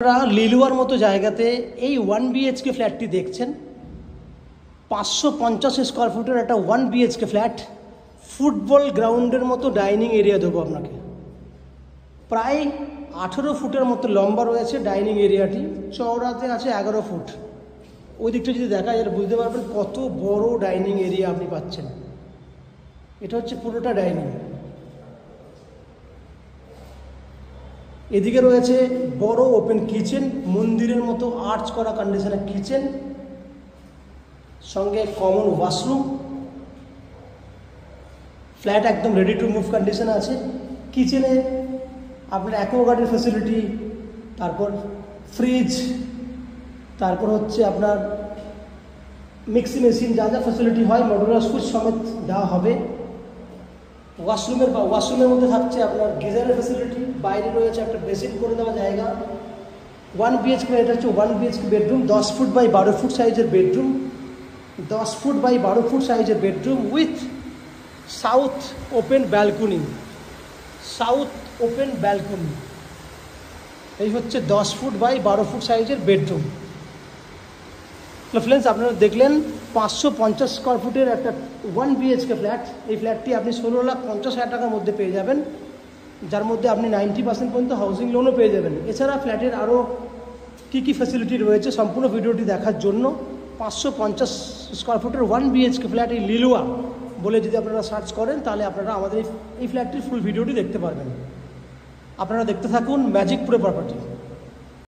আপনারা লিলুয়ার মতো জায়গাতে এই 1 BHK ফ্ল্যাটটি দেখছেন। 550 স্কোয়ার ফুটের একটা 1 BHK ফ্ল্যাট, ফুটবল গ্রাউন্ডের মতো ডাইনিং এরিয়া দেবো আপনাকে। প্রায় 18 ফুটের মতো লম্বা রয়েছে ডাইনিং এরিয়াটি, চওড়াতে আছে 11 ফুট। ওই দিকটা যদি দেখা যায় বুঝতে পারবেন কত বড় ডাইনিং এরিয়া আপনি পাচ্ছেন। এটা হচ্ছে পুরোটা ডাইনিং। এদিকে রয়েছে বড় ওপেন কিচেন, মন্দিরের মতো আর্চ করা কন্ডিশনের কিচেন, সঙ্গে কমন ওয়াশরুম। ফ্ল্যাট একদম রেডি টু মুভ কন্ডিশন আছে। কিচেনে আপনার অ্যাকোয়াগার্ডের ফ্যাসিলিটি, তারপর ফ্রিজ, তারপর হচ্ছে আপনার মিক্সি মেশিন, যা যা ফ্যাসিলিটি হয় মডুলার সুইচ সমেত দেওয়া হবে। ওয়াশরুমের মধ্যে থাকছে আপনার গিজারের ফ্যাসিলিটি, বাইরে রয়েছে একটা বেসিন করে দেওয়া জায়গা। 1 BHK, এটা হচ্ছে 1 BHK bedroom, 10 foot by 12 foot সাইজের বেডরুম, 10 ফুট বাই 12 ফুট সাইজের bedroom with south open balcony. South open balcony, এই হচ্ছে 10 ফুট বাই 12 ফুট সাইজের বেডরুম। তো ফ্রেন্ডস, আপনারা দেখলেন 550 স্কোয়ার ফুটের একটা 1 BHK ফ্ল্যাট। এই ফ্ল্যাটটি আপনি 16,50,000 টাকার মধ্যে পেয়ে যাবেন, যার মধ্যে আপনি 90% পর্যন্ত হাউজিং লোনও পেয়ে যাবেন। এছাড়া ফ্ল্যাটের আরও কী কী ফ্যাসিলিটি রয়েছে সম্পূর্ণ ভিডিওটি দেখার জন্য 550 স্কোয়ার ফুটের 1 BHK ফ্ল্যাট এই লিলুয়া বলে যদি আপনারা সার্চ করেন, তাহলে আপনারা আমাদের এই ফ্ল্যাটটির ফুল ভিডিওটি দেখতে পারবেন। আপনারা দেখতে থাকুন ম্যাজিকপুরে প্রপার্টি।